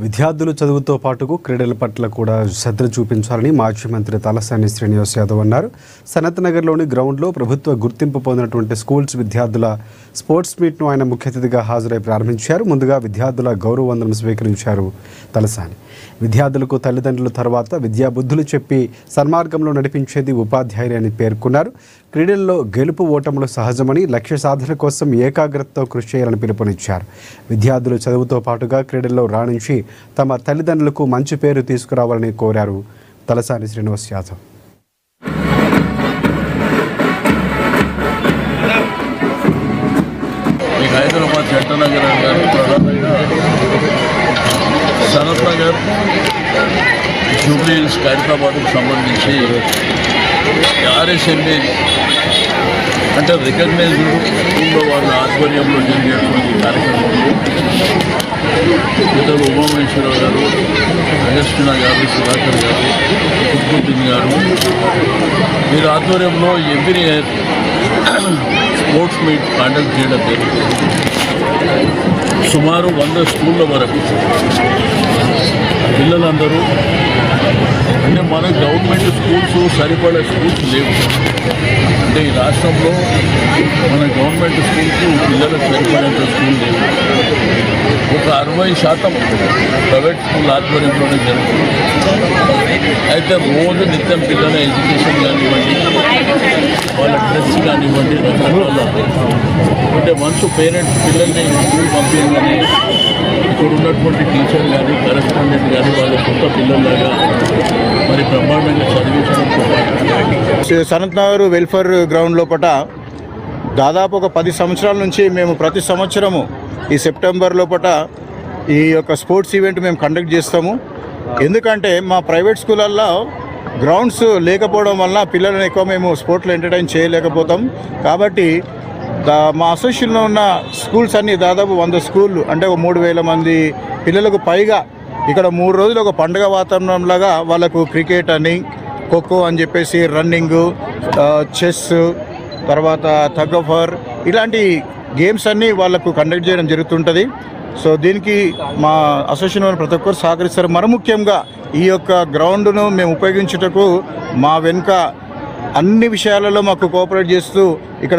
విద్యార్థులు చదువుతో పాటుకు క్రీడల పట్ల కూడా శ్రద్ధ చూపించాలని మాజీ మంత్రి తలసాని శ్రీనివాస్ యాదవ్ అన్నారు. సనత్ నగర్లోని గ్రౌండ్లో ప్రభుత్వ గుర్తింపు పొందినటువంటి స్కూల్స్ విద్యార్థుల స్పోర్ట్స్ మీట్ను ఆయన ముఖ్య అతిథిగా హాజరై ప్రారంభించారు. ముందుగా విద్యార్థుల గౌరవ వందనం స్వీకరించారు తలసాని. విద్యార్థులకు తల్లిదండ్రుల తర్వాత విద్యా బుద్ధులు చెప్పి సన్మార్గంలో నడిపించేది ఉపాధ్యాయులు అని పేర్కొన్నారు. క్రీడల్లో గెలుపు ఓటములు సహజమని, లక్ష్య సాధన కోసం ఏకాగ్రతతో కృషి చేయాలని పిలుపునిచ్చారు. విద్యార్థులు చదువుతో పాటుగా క్రీడల్లో రాణించి తమ తల్లిదండ్రులకు మంచి పేరు తీసుకురావాలని కోరారు తలసాని శ్రీనివాస్ యాదవ్. హైదరాబాద్ జంటనగర్ సనత్ నగర్ జూబ్లీ హిల్స్ ఖైరతాబాద్కు సంబంధించి ఆర్ఎస్ఎంఏ అంటే రికగ్నైజ్డ్ స్కూల్లో వాళ్ళ ఆధ్వర్యంలో జరిగేటువంటి కార్యక్రమంలో ఇతరు ఉమామహేశ్వరరావు గారు, అగస్టినా గారు, సుధాకర్ గారు, కుతుబుద్దీన్ గారు వీరి ఆధ్వర్యంలో every year sports meet conduct చేయడం జరుగుతుంది. సుమారు 100 స్కూళ్ళ వరకు పిల్లలందరూ అంటే మన గవర్నమెంట్ స్కూల్స్ సరిపడే స్కూల్స్ లేవు. అంటే ఈ రాష్ట్రంలో మన గవర్నమెంట్ స్కూల్స్ పిల్లలకు సరిపడేంత స్కూల్ లేవు. ఒక 60% ప్రైవేట్ స్కూల్ ఆధ్వర్యంలోనే జరుగుతుంది. అయితే రోజు నిత్యం పిల్లల ఎడ్యుకేషన్ కానివ్వండి, వాళ్ళ డ్రెస్ కానివ్వండి, రకరకాల అంటే వన్స్ పేరెంట్స్ పిల్లల్ని స్కూల్ పంపించమని ఇక్కడ ఉన్నటువంటి టీచర్ కానీ, కరెస్పాండెంట్ కానీ వాళ్ళ సొంత పిల్లల్లాగా మరి బ్రహ్మాండంగా చదివించడంతో పాటు సనత్ నగర్ వెల్ఫేర్ గ్రౌండ్ లోపల దాదాపు ఒక 10 సంవత్సరాల నుంచి మేము ప్రతి సంవత్సరము ఈ సెప్టెంబర్ లోపల ఈ యొక్క స్పోర్ట్స్ ఈవెంట్ మేము కండక్ట్ చేస్తాము. ఎందుకంటే మా ప్రైవేట్ స్కూళ్ళల్లో గ్రౌండ్స్ లేకపోవడం వల్ల పిల్లలను ఎక్కువ మేము స్పోర్ట్లో ఎంటర్టైన్ చేయలేకపోతాం. కాబట్టి మా అసోసియేషన్లో ఉన్న స్కూల్స్ అన్నీ దాదాపు 100 స్కూళ్ళు అంటే ఒక 3,000 మంది పిల్లలకు పైగా ఇక్కడ 3 రోజులు ఒక పండుగ వాతావరణంలాగా వాళ్ళకు క్రికెట్ అని, ఖోఖో అని చెప్పేసి, రన్నింగు, చెస్, తర్వాత థగ్ ఆఫ్ వార్ ఇలాంటి గేమ్స్ అన్నీ వాళ్ళకు కండక్ట్ చేయడం జరుగుతుంటుంది. సో దీనికి మా అసోసియేషన్ ప్రతి ఒక్కరు సహకరిస్తారు. మరి ముఖ్యంగా ఈ యొక్క గ్రౌండ్ను మేము ఉపయోగించుటకు మా వెనుక అన్ని విషయాలలో మాకు కోఆపరేట్ చేస్తూ ఇక్కడ